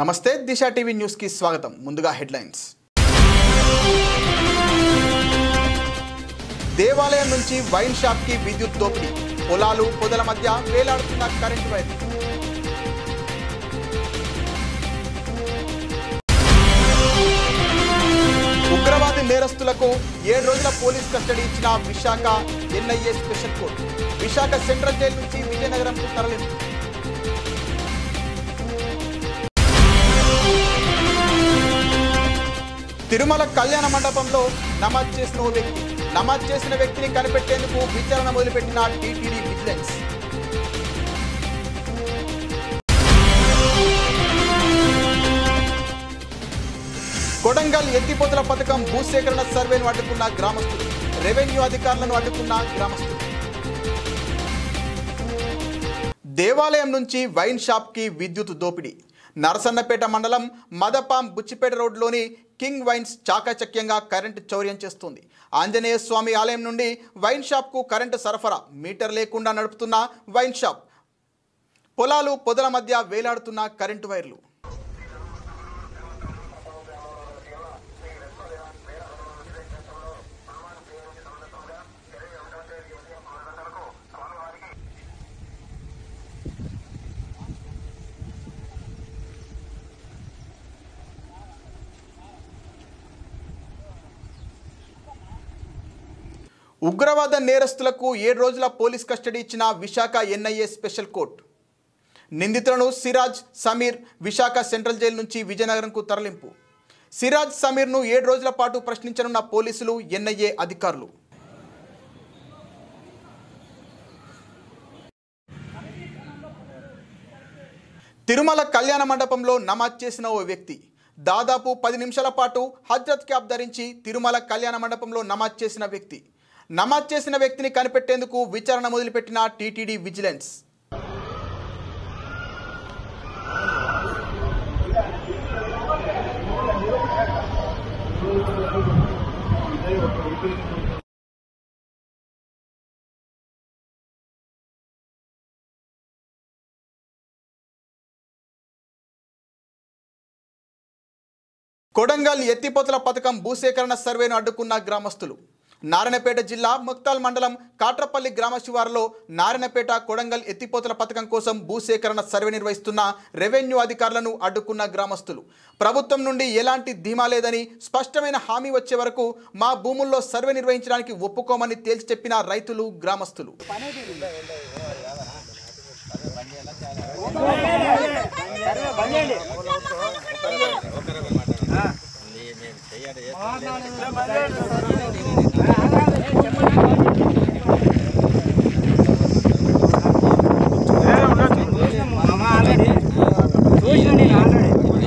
నమస్తే దిశ TV news కి స్వాగతం. ముందుగా హెడ్లైన్స్. దేవాలయం నుంచి వైన్ షాప్ కి విద్యుత్ దోపిడీ, పొలాలు పొదల మధ్య వేలాడుతున్న కరెంటు వైర్. ఉగ్రవాది నేరస్తులకు 7 రోజుల పోలీస్ కస్టడీ ఇచ్చిన Visakha NIA special court. Visakha central jail నుంచి విజయనగరంకు తరలింపు. తిరుమల కళ్యాణ మండపంలో నమాజ్ చేసిన వ్యక్తిని కనిపెట్టేందుకు విచారణ మొదలుపెట్టిన టీటీడీ విజిలెన్స్. కొడంగల్ ఎత్తిపోతల పథకం భూసేకరణ సర్వేను అడ్డుకున్న గ్రామస్తులు, రెవెన్యూ అధికారులను అడ్డుకున్న గ్రామస్తులు. దేవాలయం నుంచి వైన్ షాప్ కి విద్యుత్ దోపిడీ. నరసన్నపేట మండలం మదపాం బుచ్చిపేట రోడ్లోని కింగ్ వైన్స్ చాకచక్యంగా కరెంటు చౌర్యం చేస్తుంది. ఆంజనేయ స్వామి ఆలయం నుండి వైన్ షాప్కు కరెంటు సరఫరా, మీటర్ లేకుండా నడుపుతున్న వైన్ షాప్, పొలాలు పొదల మధ్య వేలాడుతున్న కరెంటు వైర్లు. ఉగ్రవాద నేరస్తులకు 7 రోజుల పోలీస్ కస్టడీ ఇచ్చిన విశాఖ ఎన్ఐఏ స్పెషల్ కోర్టు. నిందితులను సిరాజ్, సమీర్ విశాఖ సెంట్రల్ జైలు నుంచి విజయనగరంకు తరలింపు. సిరాజ్, సమీర్ను 7 రోజుల పాటు ప్రశ్నించనున్న పోలీసులు, ఎన్ఐఏ అధికారులు. తిరుమల కళ్యాణ మండపంలో నమాజ్ చేసిన ఓ వ్యక్తి దాదాపు 10 నిమిషాల పాటు హజ్రత్ క్యాప్ ధరించి తిరుమల కళ్యాణ మండపంలో నమాజ్ చేసిన వ్యక్తిని కనిపెట్టేందుకు విచారణ మొదలుపెట్టిన టీటీడీ విజిలెన్స్. కొడంగల్ ఎత్తిపోతల పథకం భూసేకరణ సర్వేను అడ్డుకున్న గ్రామస్తులు. నారాయణపేట జిల్లా ముక్తాల్ మండలం కాట్రపల్లి గ్రామ శివారులో నారాయణపేట కొడంగల్ ఎత్తిపోతల పథకం కోసం భూసేకరణ సర్వే నిర్వహిస్తున్న రెవెన్యూ అధికారులను అడ్డుకున్న గ్రామస్తులు. ప్రభుత్వం నుండి ఎలాంటి ధీమా లేదని, స్పష్టమైన హామీ వచ్చే వరకు మా భూముల్లో సర్వే నిర్వహించడానికి ఒప్పుకోమని తేల్చి చెప్పిన రైతులు, గ్రామస్తులు.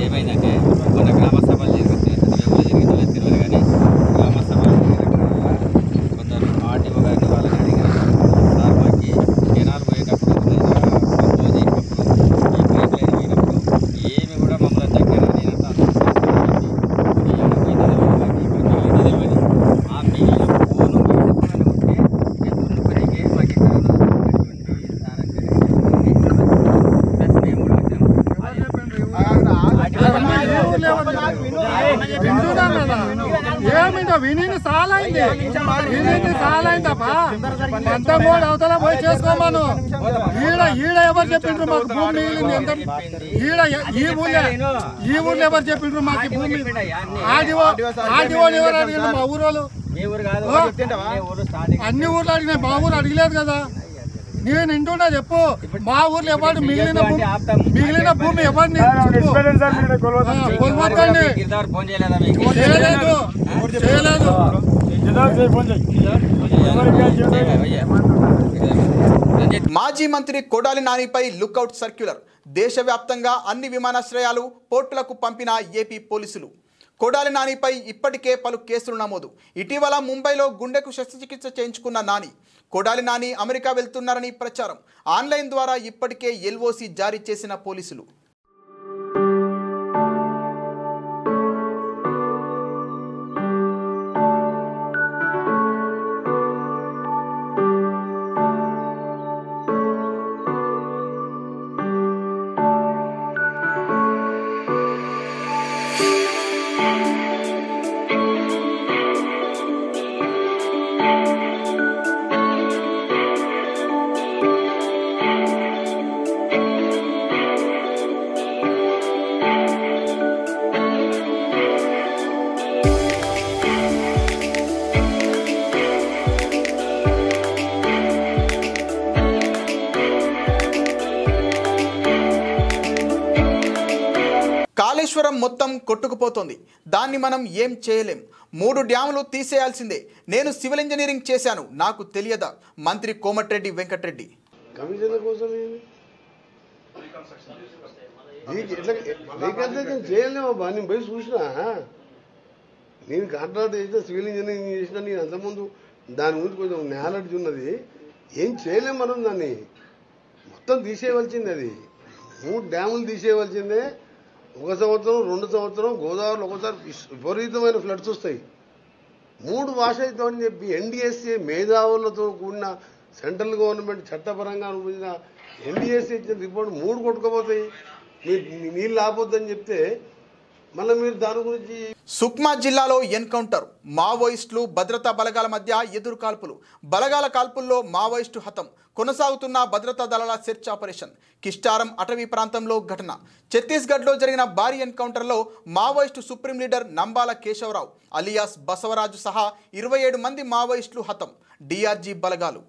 ఏమైందంటే మన గ్రామ సభలు తెలియదు కానీ గ్రామ సభలు కొందరు ఆర్టీఓ గారిని వాళ్ళని అడిగారు. సార్ మాకు జనాలు పోయేటప్పుడు ఈ పైప్ లైన్ పోయినప్పుడు ఏమి కూడా మమ్మల్ని దగ్గర ఆ మిగిలిన ఫోను ఉంటే దున్నుకునేకి మాకు ఏమిటో విని సాలైంది తప్ప అంత మూడు అవతల పోయి చేసుకోమను. ఈడ ఎవరు చెప్పిండ్రు మాకు భూమి మిగిలింది ఎంత? ఈ ఊళ్ళో ఎవరు చెప్పిండ్రు మాకు భూమి? ఆర్డీఓని ఎవరు అడిగిండ్రు? మా ఊరోళ్ళు. అన్ని ఊర్లు అడిగినాయి, మా ఊరు అడిగలేదు కదా. నేను ఇంటున్నా చెప్పు, మా ఊర్లో ఎవరు మిగిలిన భూమి ఎవరిని కొలవద్దండి. చేయలేదు. మాజీ మంత్రి కొడాలి నానిపై లుకౌట్ సర్క్యులర్. దేశవ్యాప్తంగా అన్ని విమానాశ్రయాలు, పోర్టులకు పంపిన ఏపీ పోలీసులు. కొడాలి నానిపై ఇప్పటికే పలు కేసులు నమోదు. ఇటీవల ముంబైలో గుండెకు శస్త్రచికిత్స చేయించుకున్న నాని, కొడాలి నాని అమెరికా వెళ్తున్నారని ప్రచారం. ఆన్లైన్ ద్వారా ఇప్పటికే ఎల్ఓసి జారీ చేసిన పోలీసులు. కాళేశ్వరం మొత్తం కొట్టుకుపోతోంది. దాన్ని మనం ఏం చేయలేం. 3 డ్యాములు తీసేయాల్సిందే. నేను సివిల్ ఇంజనీరింగ్ చేశాను, నాకు తెలియదా? మంత్రి కోమటిరెడ్డి వెంకటరెడ్డి. కమిషన్ల కోసం చేయలేమబ్బా. నేను పోయి చూసినా, నేను కాంట్రాక్ట్ చేసిన సివిల్ ఇంజనీరింగ్ చేసినా, నేను అంతకుముందు దాని గురించి కొంచెం నాలెడ్జ్ ఉన్నది. ఏం చేయలేం మనం, దాన్ని మొత్తం తీసేయవలసిందే. అది 3 డ్యాములు తీసేయవలసిందే. 1 సంవత్సరం 2 సంవత్సరం గోదావరిలో ఒకసారి విపరీతమైన ఫ్లడ్స్ వస్తాయి. 3 వాష్ అవుతామని చెప్పి ఎన్డీఎస్ఏ మేధావులతో కూడిన సెంట్రల్ గవర్నమెంట్ చట్టపరంగా అనుభవించిన ఎన్డీఎస్ఏ ఇచ్చిన రిపోర్ట్ 3 కొట్టుకుపోతాయి. మీరు నీళ్ళు ఆపొద్దని చెప్తే మళ్ళీ మీరు దాని గురించి. సుక్మా జిల్లాలో ఎన్కౌంటర్. మావోయిస్టులు భద్రతా బలగాల మధ్య ఎదురు కాల్పులు. బలగాల కాల్పుల్లో మావోయిస్టు హతం. కొనసాగుతున్న భద్రతా దళాల సెర్చ్ ఆపరేషన్. కిష్టారం అటవీ ప్రాంతంలో ఘటన. ఛత్తీస్గఢ్లో జరిగిన భారీ ఎన్కౌంటర్లో Maoist supreme leader Nambala Keshava Rao alias Basavaraju సహా 27 మంది మావోయిస్టులు హతం. డిఆర్జీ బలగాలు.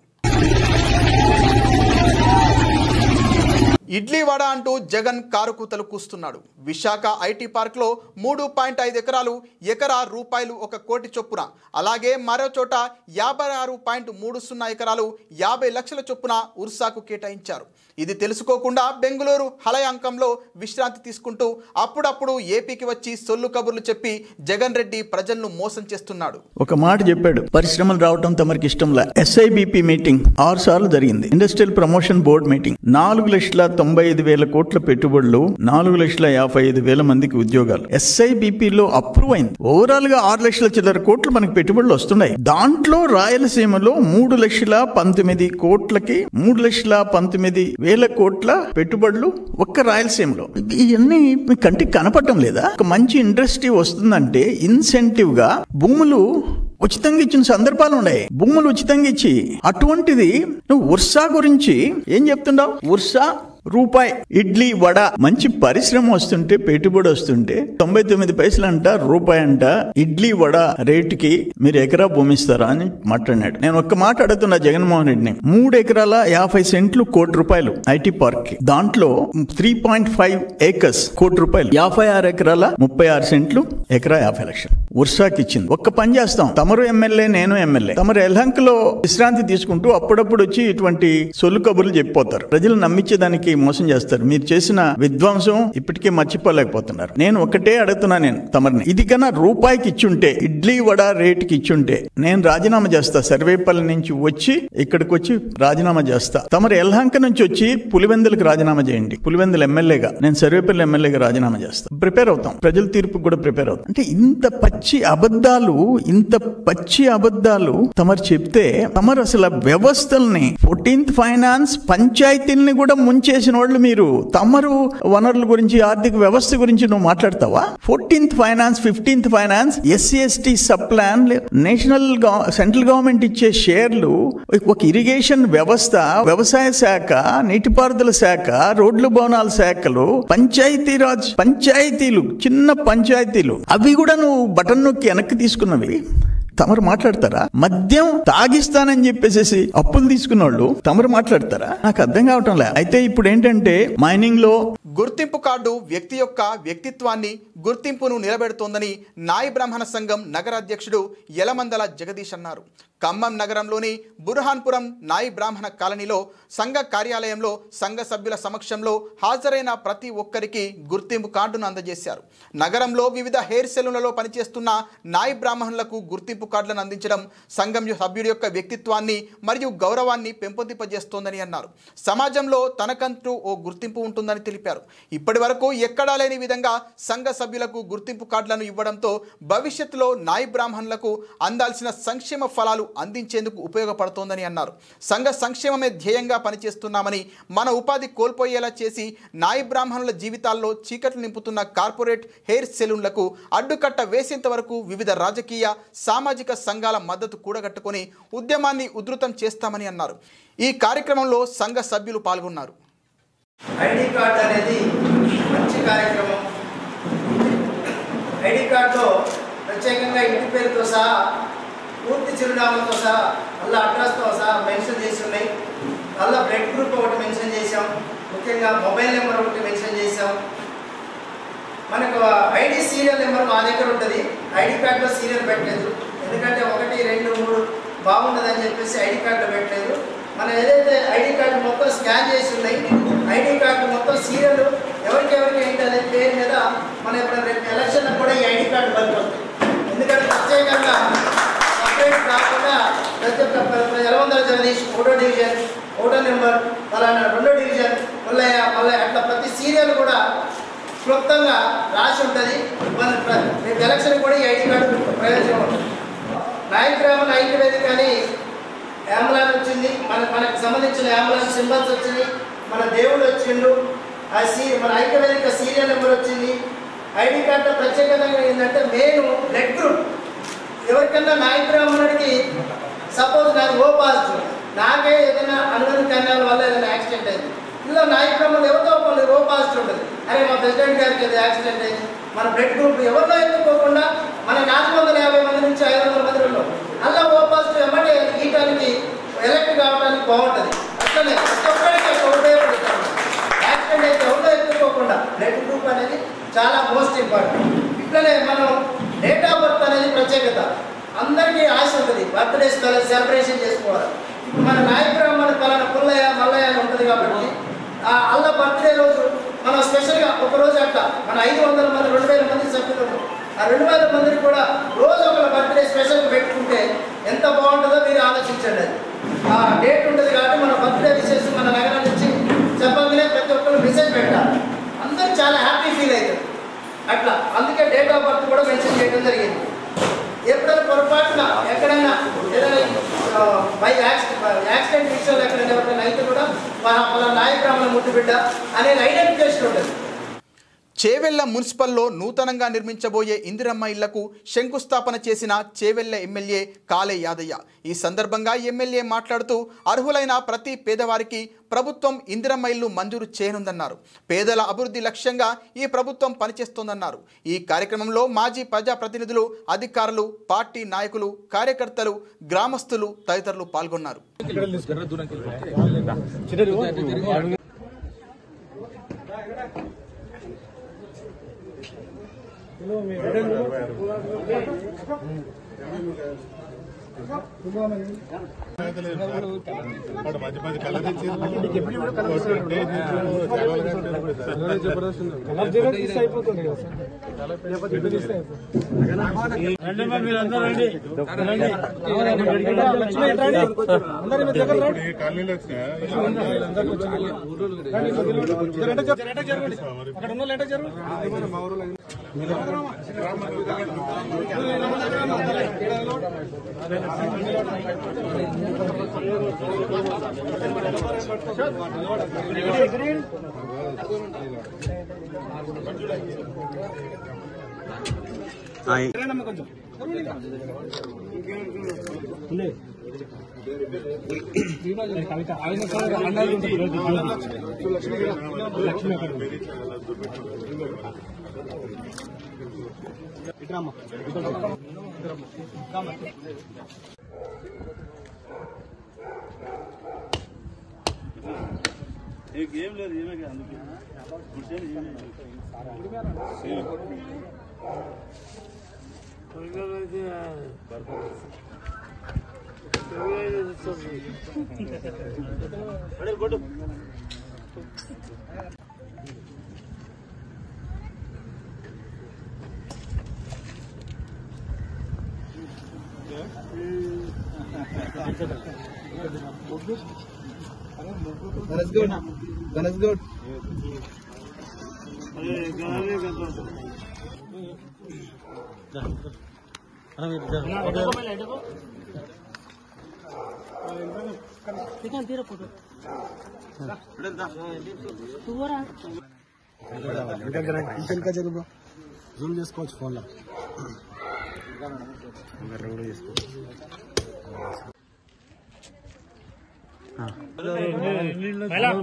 ఇడ్లీ వడ అంటూ జగన్ కారుకూతలు కూస్తున్నాడు. విశాఖ ఐటీ పార్క్లో 3.5 ఎకరాలు, ఎకరా రూపాయలు 1 కోటి చొప్పున, అలాగే మరో చోట 56.30 ఎకరాలు 50 లక్షల చొప్పున ఉర్సాకు కేటాయించారు. ఇది తెలుసుకోకుండా బెంగళూరు హలయాంకంలో విశ్రాంతి తీసుకుంటూ అప్పుడప్పుడు ఏపీకి వచ్చి సొల్లు కబుర్లు చెప్పి జగన్ రెడ్డి ప్రజలను మోసం చేస్తున్నాడు. ఒక మాట చెప్పాడు, పరిశ్రమలు రావటం తమరికి ఇష్టంలా. ఎస్ఐబిపి మీటింగ్ 6 సార్లు జరిగింది. Industrial promotion board meeting. 4,95,000 కోట్ల పెట్టుబడులు, 4,55,000 మందికి ఉద్యోగాలు. ఎస్ఐబిపిలో అప్రూవ్ అయింది. ఓవరాల్ గా 6 లక్షల చిల్లర కోట్లు మనకి పెట్టుబడులు వస్తున్నాయి. దాంట్లో రాయలసీమలో 3,19,000 కోట్లకి 3,19,000 కోట్ల పెట్టుబడులు ఒక్క రాయలసీమలో. ఇవన్నీ మీ కంటికి కనపడటం లేదా? ఒక మంచి ఇండస్ట్రీ వస్తుందంటే ఇన్సెంటివ్ గా భూములు ఉచితంగా ఇచ్చిన సందర్భాలు ఉన్నాయి. భూములు ఉచితంగా ఇచ్చి, అటువంటిది నువ్వు ఉర్సా గురించి ఏం చెప్తున్నావు? ఉర్సా రూపాయి ఇడ్లీ వడ. మంచి పరిశ్రమ వస్తుంటే, పెట్టుబడి వస్తుంటే 99 పైసలు అంట, రూపాయి అంట. ఇడ్లీ వడ రేటుకి మీరు ఎకరా భూమిస్తారా అని మాట్లాడినాడు. నేను ఒక్క మాట అడుగుతున్నా జగన్మోహన్ రెడ్డిని. 3 ఎకరాల 50 సెంట్లు ₹1,00,00,000 ఐటీ పార్క్ కి. దాంట్లో 3.5 ఏకర్స్ ₹1,00,00,000. 56 ఎకరాల 36 సెంట్లు, ఎకరా 50 లక్షలు ఉర్సాకి ఇచ్చింది. ఒక్క పని చేస్తాం, తమరు ఎమ్మెల్యే, నేను ఎమ్మెల్యే. తమరు ఎల్హంకలో విశ్రాంతి తీసుకుంటూ అప్పుడప్పుడు వచ్చి ఇటువంటి సొల్లు కబుర్లు చెప్పిపోతారు. ప్రజలు నమ్మించేదానికి మోసం చేస్తారు. మీరు చేసిన విధ్వంసం ఇప్పటికే మర్చిపోలేకపోతున్నారు. నేను ఒకటే అడుగుతున్నా, నేను తమరిని, ఇది కన్నా రూపాయికి ఇచ్చుంటే, ఇడ్లీ వడ రేటుకి ఇచ్చుంటే నేను రాజీనామా చేస్తా. సర్వేపల్లి నుంచి వచ్చి ఇక్కడికి వచ్చి రాజీనామా చేస్తా. తమరు ఎల్హంక నుంచి వచ్చి పులివెందులకు రాజీనామా చేయండి. పులివెందుల ఎమ్మెల్యేగా, నేను సర్వేపల్లి ఎమ్మెల్యేగా రాజీనామా చేస్తా. ప్రిపేర్ అవుతాం, ప్రజల తీర్పుకు కూడా ప్రిపేర్ అవుతాం. అంటే ఇంత పచ్చి అబద్ధాలు తమరు చెప్తే, తమరు అసలు వ్యవస్థల్ని 14th ఫైనాన్స్ పంచాయతీల్ని కూడా ముంచేసిన వాళ్ళు మీరు. తమరు వనరుల గురించి, ఆర్థిక వ్యవస్థ గురించి నువ్వు మాట్లాడతావా? 14th finance, 15th finance, SC/ST sub plan, national central government ఇచ్చే షేర్లు, ఒక ఇరిగేషన్ వ్యవస్థ, వ్యవసాయ శాఖ, నీటిపారుదల శాఖ, రోడ్లు భవనాల శాఖలు, పంచాయతీలు, చిన్న పంచాయతీలు, అవి కూడా నువ్వు బటన్ నొక్కి వెనక్కి తీసుకున్నవి. తమరు మాట్లాడతారా? మద్యం తాగిస్తానని చెప్పేసి అప్పులు తీసుకున్న వాళ్ళు తమరు మాట్లాడతారా? నాకు అర్థం కావటం లే. అయితే ఇప్పుడు ఏంటంటే, మైనింగ్ లో గుర్తింపు కార్డు వ్యక్తి యొక్క వ్యక్తిత్వాన్ని, గుర్తింపును నిలబెడుతోందని నాయి బ్రాహ్మణ సంఘం నగర అధ్యక్షుడు యలమందల జగదీష్ అన్నారు. ఖమ్మం నగరంలోని బుర్హాన్పురం నాయి బ్రాహ్మణ కాలనీలో సంఘ కార్యాలయంలో సంఘ సభ్యుల సమక్షంలో హాజరైన ప్రతి ఒక్కరికి గుర్తింపు కార్డును అందజేశారు. నగరంలో వివిధ హెయిర్ సెలూన్లలో పనిచేస్తున్న నాయి బ్రాహ్మణులకు గుర్తింపు కార్డులను అందించడం సంఘం సభ్యుడి యొక్క వ్యక్తిత్వాన్ని మరియు గౌరవాన్ని పెంపొందింపజేస్తోందని అన్నారు. సమాజంలో తనకంటూ ఓ గుర్తింపు ఉంటుందని తెలిపారు. ఇప్పటి వరకు ఎక్కడా లేని విధంగా సంఘ సభ్యులకు గుర్తింపు కార్డులను ఇవ్వడంతో భవిష్యత్తులో నాయి బ్రాహ్మణులకు అందాల్సిన సంక్షేమ ఫలాలు అందించేందుకు ఉపయోగపడుతోందని అన్నారు. సంఘ సంక్షేమమే ధ్యేయంగా పనిచేస్తున్నామని, మన ఉపాధి కోల్పోయేలా చేసి నాయి బ్రాహ్మణుల జీవితాల్లో చీకట్లు నింపుతున్న కార్పొరేట్ హెయిర్ సెలూన్లకు అడ్డుకట్ట వేసేంత వరకు వివిధ రాజకీయ, సామాజిక సంఘాల మద్దతు కూడగట్టుకొని ఉద్యమాన్ని ఉధృతం చేస్తామని అన్నారు. ఈ కార్యక్రమంలో సంఘ సభ్యులు పాల్గొన్నారు. ఐడి కార్డు అనేది మంచి కార్యక్రమం. ఐడి కార్డులో ప్రత్యేకంగా ఇంటి పేరుతో సహా, పూర్తి చిరునామాతో సహా, మళ్ళీ అడ్రస్తో సహా మెన్షన్ చేసి ఉన్నాయి. మళ్ళీ బ్లడ్ గ్రూప్ ఒకటి మెన్షన్ చేసాం. ముఖ్యంగా మొబైల్ నెంబర్ ఒకటి మెన్షన్ చేసాం. మనకు ఐడి సీరియల్ నెంబర్ మా దగ్గర ఉంటుంది. ఐడి కార్డులో సీరియల్ పెట్టలేదు, ఎందుకంటే 1, 2, 3 బాగుంటుందని చెప్పేసి ఐడి కార్డులో పెట్టలేదు. మనం ఏదైతే ఐడి కార్డు మొత్తం స్కాన్ చేసి ఉన్నాయి, ఐడి కార్డు మొత్తం సీరియల్ ఎవరికెవరికి ఏంటి అనే పేరు మీద మనం ఇప్పుడు రేపు ఎలక్షన్లో కూడా ఈ ఐడి కార్డు పడుతుంది. ఎందుకంటే ప్రత్యేకంగా సపరేట్ కాకుండా ప్రతి ఒక్క ఎలవందల జగదీష్ 1వ డివిజన్ 1వ నెంబర్ అలానే 2వ డివిజన్ మల్లయ్య అట్లా ప్రతి సీరియల్ కూడా క్లుప్తంగా రాసి ఉంటుంది. రేపు ఎలక్షన్ కూడా ఈ ఐడి కార్డు ప్రయోజనం ఉంటుంది. నాయకురామన్ ఐక్య వేదిక అని అంబులెన్స్ వచ్చింది, మనకు సంబంధించిన అంబులెన్స్ సింబల్స్ వచ్చింది, మన దేవుడు వచ్చిండు, మన ఐక్య వేదిక సీరియల్ నెంబర్ వచ్చింది. ఐడి కార్డులో ప్రత్యేకత ఏంటంటే మెయిన్ బ్లడ్ గ్రూప్. ఎవరికన్నా నాయకురామన్కి సపోజ్ నాకు ఓ పాజిటివ్, నాకే ఏదైనా అనుమతి కన్యాల వల్ల ఏదైనా యాక్సిడెంట్ అయింది, ఇలా నాయకురామన్ ఎవరితో ఒకళ్ళు ఓ పాజిటివ్ ఉంటుంది, అరే మా ప్రెసిడెంట్ గారికి ఏదో యాక్సిడెంట్ అయింది, మన బ్లడ్ గ్రూప్ ఎవరిలో ఎత్తుకోకుండా మన 450 మంది నుంచి 500 మంది ఉన్నాం, అలా ఓ పాజిటివ్ ఏమంటే గీయటానికి ఎలక్ట్ కావడానికి బాగుంటుంది. అట్లనే ప్రతి ఒక్కరికి ఉపయోగపడుతుంది. యాక్సిడెంట్ అయితే ఎవరిలో ఎత్తుకోకుండా బ్లడ్ గ్రూప్ అనేది చాలా మోస్ట్ ఇంపార్టెంట్. ఇట్లనే మనం డేట్ ఆఫ్ బర్త్ అనేది ప్రత్యేకత. అందరికీ ఆశ ఉంటుంది బర్త్డే సెలబ్రేషన్ చేసుకోవాలి. ఇప్పుడు మన నాయకురామన్ పలానా పుల్లయ్య మల్లయ్య అని ఉంటుంది కాబట్టి అలా బర్త్డే రోజు మనం స్పెషల్గా ఒకరోజు అట్లా మన 500 మంది 2000 మంది సభ్యులు ఉన్నాం, ఆ 2000 మందిని కూడా రోజు ఒక బర్త్డే స్పెషల్గా పెట్టుకుంటే ఎంత బాగుంటుందో మీరు ఆలోచించండి. ఆ డేట్ ఉంటుంది కాబట్టి మన బర్త్డే విషెస్ మన నగరం నుంచి చెప్పగానే ప్రతి ఒక్కరు మెసేజ్ పెట్టాలి, అందరూ చాలా హ్యాపీ ఫీల్ అవుతారు. అట్లా అందుకే డేట్ ఆఫ్ బర్త్ కూడా మెన్షన్ చేయడం జరిగింది. ఎప్పుడైనా పొరపాటున ఎక్కడైనా ఏదైనా బై యాక్సిడెంట్ విషయంలో ఎక్కడైనా ఎవరైనా అయితే కూడా మన నాయకురామన్ ముద్దు బిడ్డ అనేది ఐడెంటిఫికేషన్ ఉంటుంది. చేవెళ్ల మున్సిపల్లో నూతనంగా నిర్మించబోయే ఇందిరమ్మ ఇళ్లకు శంకుస్థాపన చేసిన చేవెళ్ల ఎమ్మెల్యే కాలే యాదయ్య. ఈ సందర్భంగా ఎమ్మెల్యే మాట్లాడుతూ అర్హులైన ప్రతి పేదవారికి ప్రభుత్వం ఇందిరమ్మ ఇల్లు మంజూరు చేయనుందన్నారు. పేదల అభివృద్ధి లక్ష్యంగా ఈ ప్రభుత్వం పనిచేస్తోందన్నారు. ఈ కార్యక్రమంలో మాజీ ప్రజాప్రతినిధులు, అధికారులు, పార్టీ నాయకులు, కార్యకర్తలు, గ్రామస్తులు తదితరులు పాల్గొన్నారు. गेम ले रही है That's good. జూమ్ చేసుకోవచ్చు ఫోన్లో.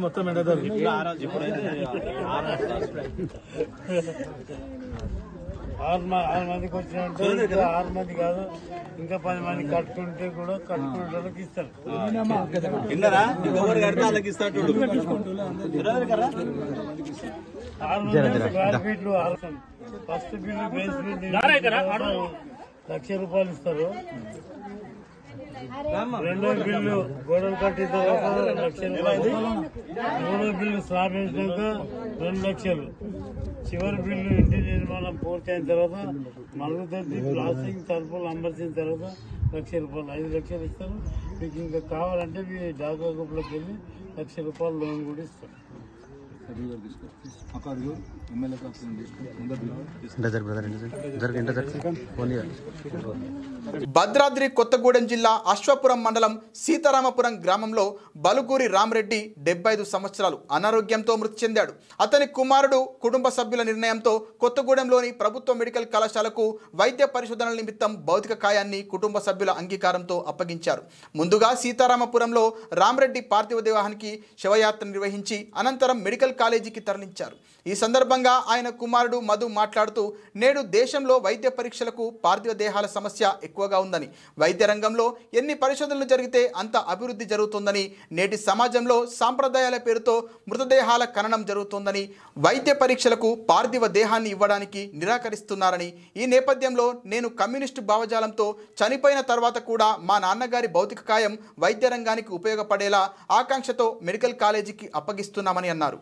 మొత్తం ఎండదారు ఆరు మందికి వచ్చినట్టు 6 మంది కాదు ఇంకా 10 మంది కట్టుకుంటే కూడా కట్టుకునేటోళ్ళకి ఇస్తారు. 6 స్క్వేర్ ఫీట్లు ఫస్ట్ బిల్లు బేస్ బిల్లు ₹1,00,000 ఇస్తారు. రెండో బిల్లు గోడలు కట్టిన తర్వాత ₹1,00,000. మూడో బిల్లు స్లాబ్ వేసినాక 2 లక్షలు. చివరి బిల్లు ఇంటి నిర్మాణం పూర్తయిన తర్వాత మరుగుదొడ్డి ప్లాస్టింగ్ తలుపులు అమర్చిన తర్వాత ₹1,00,000 5 లక్షలు ఇస్తారు. మీకు ఇంకా కావాలంటే మీ డాకా గ్రూప్లోకి వెళ్ళి ₹1,00,000 లోన్ కూడా ఇస్తారు. భద్రాద్రి కొత్తగూడెం జిల్లా అశ్వపురం మండలం సీతారామపురం గ్రామంలో బలుగూరి రామరెడ్డి 75 సంవత్సరాలు అనారోగ్యంతో మృతి చెందాడు. అతని కుమారుడు కుటుంబ సభ్యుల నిర్ణయంతో కొత్తగూడెంలోని ప్రభుత్వ మెడికల్ కళాశాలకు వైద్య పరిశోధనల నిమిత్తం భౌతిక కాయాన్ని కుటుంబ సభ్యుల అంగీకారంతో అప్పగించారు. ముందుగా సీతారామపురంలో రామరెడ్డి పార్థివ దేహానికి శవయాత్ర నిర్వహించి అనంతరం మెడికల్ కాలేజీకి తరలించారు. ఈ సందర్భంగా ఆయన కుమారుడు మధు మాట్లాడుతూ, నేడు దేశంలో వైద్య పరీక్షలకు పార్థివ దేహాల సమస్య ఎక్కువగా ఉందని, వైద్య రంగంలో ఎన్ని పరిశోధనలు జరిగితే అంత అభివృద్ధి జరుగుతుందని, నేటి సమాజంలో సాంప్రదాయాల పేరుతో మృతదేహాల ఖననం జరుగుతుందని, వైద్య పరీక్షలకు పార్థివ దేహాన్ని ఇవ్వడానికి నిరాకరిస్తున్నారని, ఈ నేపథ్యంలో నేను కమ్యూనిస్టు భావజాలంతో చనిపోయిన తర్వాత కూడా మా నాన్నగారి భౌతిక కాయం వైద్య రంగానికి ఉపయోగపడేలా ఆకాంక్షతో మెడికల్ కాలేజీకి అప్పగిస్తున్నామని అన్నారు.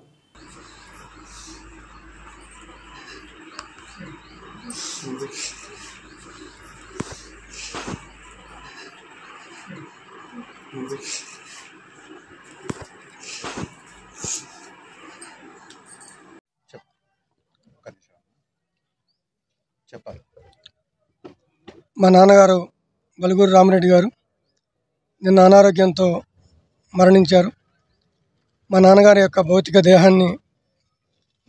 మా నాన్నగారు బలుగూరి రామరెడ్డి గారు నిన్న అనారోగ్యంతో మరణించారు. మా నాన్నగారి యొక్క భౌతిక దేహాన్ని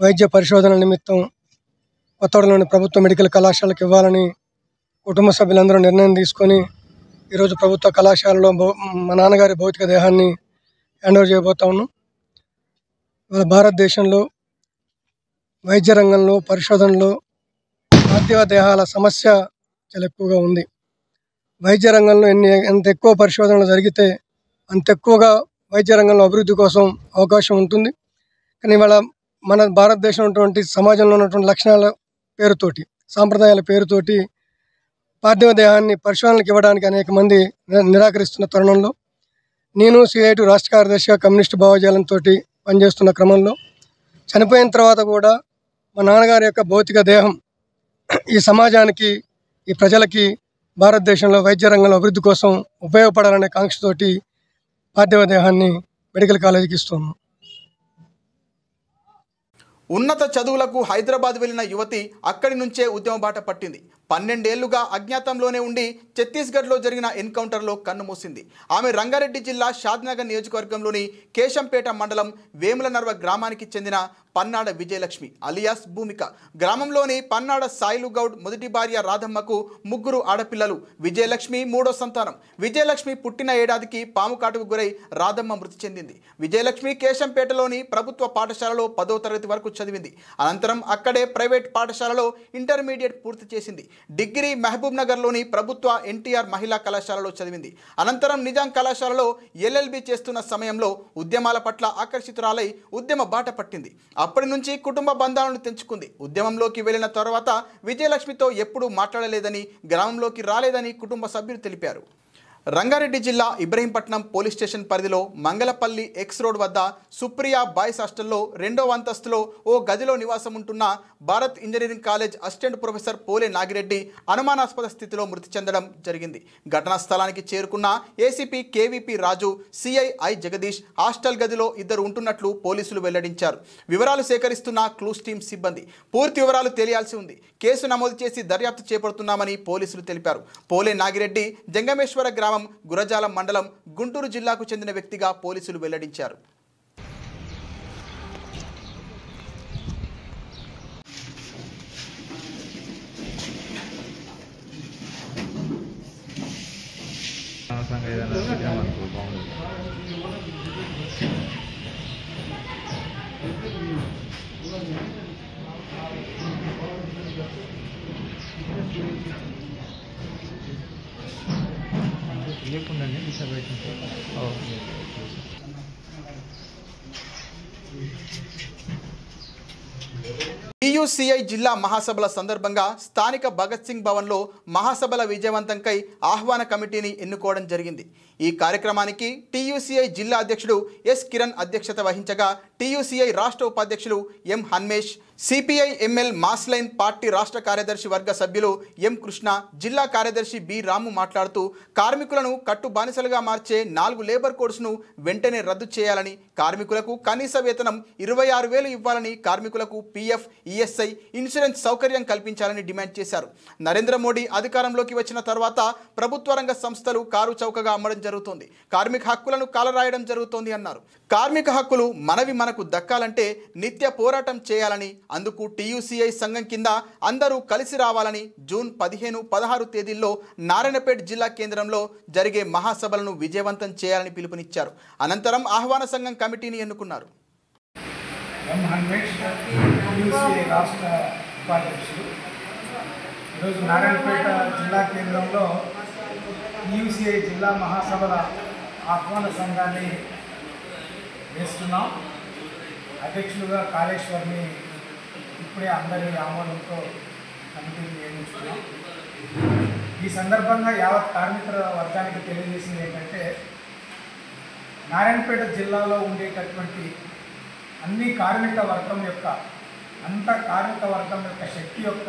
వైద్య పరిశోధనల నిమిత్తం కొత్తగూడెంలోని ప్రభుత్వ మెడికల్ కళాశాలకు ఇవ్వాలని కుటుంబ సభ్యులందరూ నిర్ణయం తీసుకొని ఈరోజు ప్రభుత్వ కళాశాలలో మా నాన్నగారి భౌతిక దేహాన్ని హ్యాండ్ ఓవర్ చేయబోతా ఉన్నాం. ఇవాళ భారతదేశంలో వైద్య రంగంలో పరిశోధనలో పార్థివ దేహాల సమస్య చాలా ఎక్కువగా ఉంది. వైద్య రంగంలో ఎంత ఎక్కువ పరిశోధనలు జరిగితే అంత ఎక్కువగా వైద్య రంగంలో అభివృద్ధి కోసం అవకాశం ఉంటుంది. కానీ ఇవాళ మన భారతదేశం ఉన్నటువంటి సమాజంలో ఉన్నటువంటి లక్షణాల పేరుతోటి సాంప్రదాయాల పేరుతోటి పార్థివ దేహాన్ని పరిశోధనలకు ఇవ్వడానికి అనేక మంది నిరాకరిస్తున్న తరుణంలో నేను CIT రాష్ట్ర కార్యదర్శిగా కమ్యూనిస్టు భావజాలంతో పనిచేస్తున్న క్రమంలో చనిపోయిన తర్వాత కూడా మా నాన్నగారి యొక్క భౌతిక దేహం ఈ సమాజానికి ఈ ప్రజలకి భారతదేశంలో వైద్య రంగంలో అభివృద్ధి కోసం ఉపయోగపడాలనే కాంక్షతోటి పార్థివ దేహాన్ని మెడికల్ కాలేజీకి ఇస్తున్నాం. ఉన్నత చదువులకు హైదరాబాద్ వెళ్లిన యువతి అక్కడి నుంచే ఉద్యమ బాట పట్టింది. 12 ఏళ్లుగా అజ్ఞాతంలోనే ఉండి ఛత్తీస్గఢ్లో జరిగిన ఎన్కౌంటర్లో కన్నుమూసింది. ఆమె రంగారెడ్డి జిల్లా షాద్నగర్ నియోజకవర్గంలోని కేశంపేట మండలం వేములనర్వ గ్రామానికి చెందిన పన్నాడ విజయలక్ష్మి అలియాస్ భూమిక. గ్రామంలోని పన్నాడ సాయిలు గౌడ్ మొదటి భార్య రాధమ్మకు 3 ఆడపిల్లలు. విజయలక్ష్మి 3వ సంతానం. విజయలక్ష్మి పుట్టిన ఏడాదికి పాము కాటుకు గురై రాధమ్మ మృతి చెందింది. విజయలక్ష్మి కేశంపేటలోని ప్రభుత్వ పాఠశాలలో 10వ తరగతి వరకు చదివింది. అనంతరం అక్కడే ప్రైవేట్ పాఠశాలలో ఇంటర్మీడియట్ పూర్తి చేసింది. డిగ్రీ మహబూబ్ నగర్లోని ప్రభుత్వ NTR మహిళా కళాశాలలో చదివింది. అనంతరం నిజాం కళాశాలలో LLB చేస్తున్న సమయంలో ఉద్యమాల పట్ల ఆకర్షితురాలై ఉద్యమ బాట పట్టింది. అప్పటి నుంచి కుటుంబ బంధాలను తెంచుకుంది. ఉద్యమంలోకి వెళ్లిన తర్వాత విజయలక్ష్మితో ఎప్పుడూ మాట్లాడలేదని, గ్రామంలోకి రాలేదని కుటుంబ సభ్యులు తెలిపారు. రంగారెడ్డి జిల్లా ఇబ్రహీంపట్నం పోలీస్ స్టేషన్ పరిధిలో మంగళపల్లి ఎక్స్ రోడ్ వద్ద సుప్రియా బాయ్స్ హాస్టల్లో 2వ అంతస్తులో ఓ గదిలో నివాసం ఉంటున్న Bharat engineering college assistant professor పోలే నాగిరెడ్డి అనుమానాస్పద స్థితిలో మృతి చెందడం జరిగింది. ఘటనా స్థలానికి చేరుకున్న ACP KVP రాజు, CI జగదీష్ హాస్టల్ గదిలో 2 ఉంటున్నట్లు పోలీసులు వెల్లడించారు. వివరాలు సేకరిస్తున్న క్లూస్ టీమ్ సిబ్బంది. పూర్తి వివరాలు తెలియాల్సి ఉంది. కేసు నమోదు చేసి దర్యాప్తు చేపడుతున్నామని పోలీసులు తెలిపారు. పోలే నాగిరెడ్డి జంగమేశ్వర గ్రామం గురజాల మండలం గుంటూరు జిల్లాకు చెందిన వ్యక్తిగా పోలీసులు వెల్లడించారు. సంగతి టీయూసీఐ జిల్లా మహాసభల సందర్భంగా స్థానిక భగత్ సింగ్ భవన్లో మహాసభల విజయవంతంకై ఆహ్వాన కమిటీని ఎన్నుకోవడం జరిగింది. ఈ కార్యక్రమానికి టీయూసీఐ జిల్లా అధ్యక్షుడు ఎస్ కిరణ్ అధ్యక్షత వహించగా టీయూసీఐ రాష్ట్ర ఉపాధ్యక్షులు M Hanmesh, CPI ML mass line party రాష్ట్ర కార్యదర్శి వర్గ సభ్యులు ఎం కృష్ణ, జిల్లా కార్యదర్శి బి రాము మాట్లాడుతూ కార్మికులను కట్టు బానిసలుగా మార్చే 4 లేబర్ కోడ్స్ను వెంటనే రద్దు చేయాలని, కార్మికులకు కనీస వేతనం 26,000 ఇవ్వాలని, కార్మికులకు పీఎఫ్, ఈఎస్ఐ, ఇన్సూరెన్స్ సౌకర్యం కల్పించాలని డిమాండ్ చేశారు. నరేంద్ర మోడీ అధికారంలోకి వచ్చిన తర్వాత ప్రభుత్వ రంగ సంస్థలు కారు చౌకగా అమ్మడం జరుగుతోంది, కార్మిక హక్కులను కాలరాయడం జరుగుతోంది అన్నారు. కార్మిక హక్కులు మనకు దక్కాలంటే నిత్య పోరాటం చేయాలని, అందుకు టీయూసీఐ సంఘం కింద అందరూ కలిసి రావాలని జూన్ 15, 16 తేదీల్లో నారాయణపేట జిల్లా కేంద్రంలో జరిగే మహాసభలను విజయవంతం చేయాలని పిలుపునిచ్చారు. అనంతరం ఆహ్వాన సంఘం కమిటీని ఎన్నుకున్నారు. రాష్ట్ర ఉపాధ్యక్షులు ఈరోజు నారాయణపేట జిల్లా కేంద్రంలో టీయూసీఐ జిల్లా మహాసభల ఆహ్వాన సంఘాన్ని వేస్తున్నాం. అధ్యక్షులుగా కాళేశ్వర్ని ఇప్పుడే అందరి ఆమోదంతో కమిటీని నియమించుకున్నాం. ఈ సందర్భంగా యావత్ కార్మిక వర్గానికి తెలియజేసింది ఏంటంటే, నారాయణపేట జిల్లాలో ఉండేటటువంటి అన్ని కార్మిక వర్గం యొక్క శక్తి యొక్క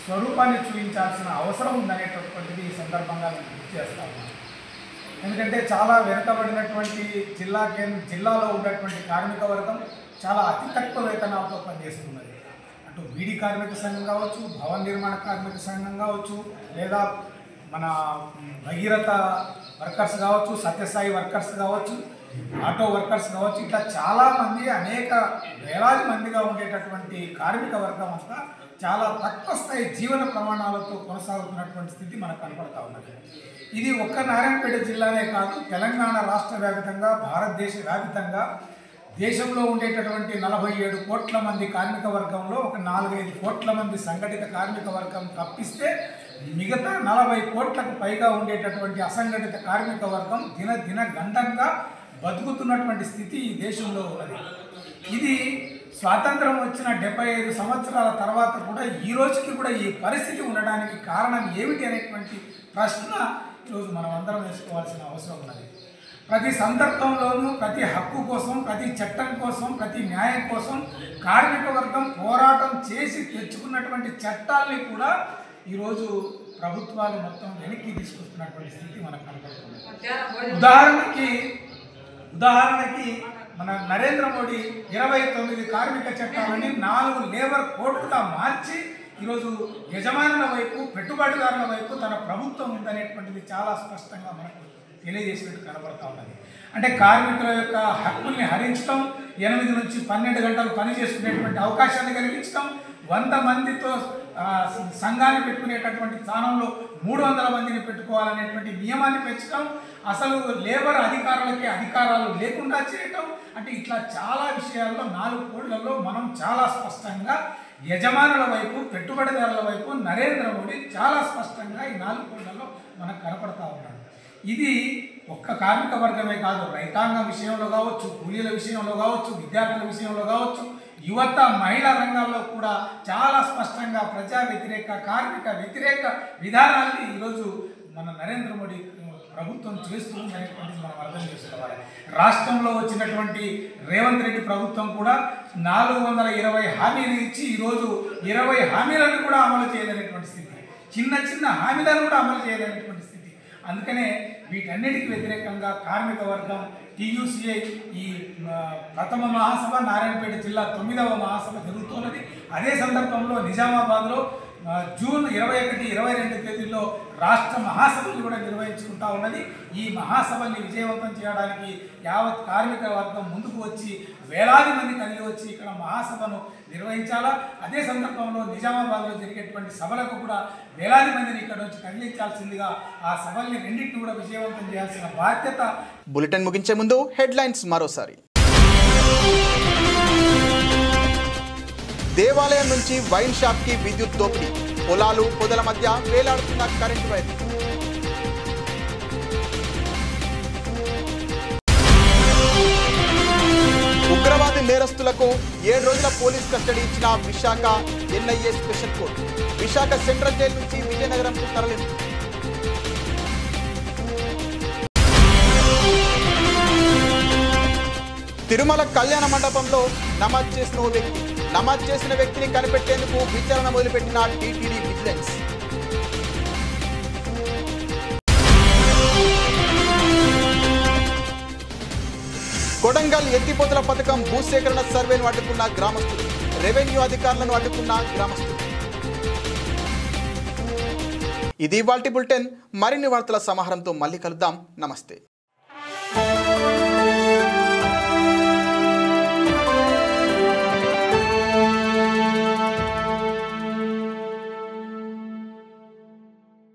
స్వరూపాన్ని చూపించాల్సిన అవసరం ఉందనేటటువంటిది ఈ సందర్భంగా నేను గుర్తు చేస్తా ఉన్నాను. ఎందుకంటే చాలా వెనుకబడినటువంటి జిల్లాలో ఉన్నటువంటి కార్మిక వర్గం చాలా అతి తక్కువ వేతనాలతో పనిచేస్తున్నది. అటు బీడీ కార్మిక సంఘం కావచ్చు, భవన నిర్మాణ కార్మిక సంఘం కావచ్చు, లేదా మన భగీరథ వర్కర్స్ కావచ్చు, సత్యసాయి వర్కర్స్ కావచ్చు, ఆటో వర్కర్స్ కావచ్చు, ఇట్లా చాలామంది అనేక వేలాది మందిగా ఉండేటటువంటి కార్మిక వర్గం అంతా చాలా తక్కువ స్థాయి జీవన ప్రమాణాలతో కొనసాగుతున్నటువంటి స్థితి మనకు కనపడతా ఉన్నది. ఇది ఒక్క నారాయణపేట జిల్లానే కాదు, తెలంగాణ రాష్ట్ర వ్యాప్తంగా, భారతదేశ వ్యాప్తంగా దేశంలో ఉండేటటువంటి 47 కోట్ల మంది కార్మిక వర్గంలో ఒక 4-5 కోట్ల మంది సంఘటిత కార్మిక వర్గం తప్పిస్తే మిగతా 40 కోట్లకు పైగా ఉండేటటువంటి అసంఘటిత కార్మిక వర్గం దిన గండంగా బతుకుతున్నటువంటి స్థితి ఈ దేశంలో ఉన్నది. ఇది స్వాతంత్రం వచ్చిన 75 సంవత్సరాల తర్వాత కూడా ఈ రోజుకి కూడా ఈ పరిస్థితి ఉండడానికి కారణం ఏమిటి అనేటువంటి ప్రశ్న ఈరోజు మనం అందరం వేసుకోవాల్సిన అవసరం ఉన్నది. ప్రతి సందర్భంలోనూ ప్రతి హక్కు కోసం, ప్రతి చట్టం కోసం, ప్రతి న్యాయం కోసం కార్మిక వర్గం పోరాటం చేసి తెచ్చుకున్నటువంటి చట్టాల్ని కూడా ఈరోజు ప్రభుత్వాలు మొత్తం వెనక్కి తీసుకొస్తున్నటువంటి స్థితి మనకు కనపడుతుంది. ఉదాహరణకి మన నరేంద్ర మోడీ 29 కార్మిక చట్టాలని 4 లేబర్ కోడ్లుగా మార్చి ఈరోజు యజమానుల వైపు, పెట్టుబడిదారుల వైపు తన ప్రభుత్వం ఉందనేటువంటిది చాలా స్పష్టంగా మనకు తెలియజేసినట్టు కనబడతా ఉన్నది. అంటే కార్మికుల యొక్క హక్కుల్ని హరించడం, 8 నుంచి 12 గంటలు పని చేసుకునేటువంటి అవకాశాన్ని కలిగించడం, 100 మందితో సంఘాన్ని పెట్టుకునేటటువంటి స్థానంలో 300 మందిని పెట్టుకోవాలనేటువంటి నియమాన్ని పెంచడం, అసలు లేబర్ అధికారులకి అధికారాలు లేకుండా చేయటం, అంటే ఇట్లా చాలా విషయాల్లో 4 కోడ్లలో మనం చాలా స్పష్టంగా యజమానుల వైపు, పెట్టుబడిదారుల వైపు నరేంద్ర మోడీ చాలా స్పష్టంగా ఈ 4 కోడ్లలో మనకు కనపడతా ఉన్నాడు. ఇది ఒక్క కార్మిక వర్గమే కాదు, రైతాంగం విషయంలో కావచ్చు, కూలీల విషయంలో కావచ్చు, విద్యార్థుల విషయంలో కావచ్చు, యువత, మహిళా రంగాల్లో కూడా చాలా స్పష్టంగా ప్రజా వ్యతిరేక, కార్మిక వ్యతిరేక విధానాన్ని ఈరోజు మన నరేంద్ర మోడీ ప్రభుత్వం చేస్తుంది అనేటువంటిది మనం అర్థం చేసుకోవాలి. రాష్ట్రంలో వచ్చినటువంటి రేవంత్ రెడ్డి ప్రభుత్వం కూడా 420 హామీలు ఇచ్చి ఈరోజు 20 హామీలను కూడా అమలు చేయలేనటువంటి స్థితి, చిన్న హామీలను కూడా అమలు చేయలేనటువంటి స్థితి. అందుకనే వీటన్నిటికీ వ్యతిరేకంగా కార్మిక వర్గం టీయూసీఐ ఈ ప్రథమ మహాసభ నారాయణపేట జిల్లా 9వ మహాసభ జరుగుతున్నది. అదే సందర్భంలో నిజామాబాద్లో జూన్ 21, 22 తేదీల్లో రాష్ట్ర మహాసభలు కూడా నిర్వహించుకుంటా ఉన్నది. ఈ మహాసభల్ని విజయవంతం చేయడానికి యావత్ కార్మిక వర్గం ముందుకు వచ్చి వేలాది మంది కలిగి వచ్చి ఇక్కడ మహాసభను నిర్వహించాలా. అదే సందర్భంలో నిజామాబాద్లో జరిగేటువంటి సభలకు కూడా వేలాది మందిని ఇక్కడ నుంచి కదిలించాల్సిందిగా, ఆ సభల్ని రెండింటిని కూడా విజయవంతం చేయాల్సిన బాధ్యత. బులెటిన్ ముగించే ముందు హెడ్లైన్స్ మరోసారి. దేవాలయం నుంచి వైన్ షాప్కి విద్యుత్ దోపిడీ, పొలాలు పొదల మధ్య వేలాడుతున్న కరెంటు వైర్. ఉగ్రవాది నేరస్తులకు 7 రోజుల పోలీస్ కస్టడీ ఇచ్చిన Visakha NIA special court. Visakha central jail నుంచి విజయనగరంకు తరలింపు. తిరుమల కళ్యాణ మండపంలో నమాజ్ చేసిన వ్యక్తిని కనిపెట్టేందుకు విచారణ మొదలుపెట్టిన టీటీడీ విజిలెన్స్. కొడంగల్ ఎత్తిపోతల పథకం భూసేకరణ సర్వేను అడ్డుకున్న గ్రామస్తులు, రెవెన్యూ అధికారులను అడ్డుకున్న గ్రామస్తులు. ఇది ఇవాల్టి బులెటిన్. మరిన్ని వార్తల సమాహారంతో మళ్ళీ కలుద్దాం. నమస్తే.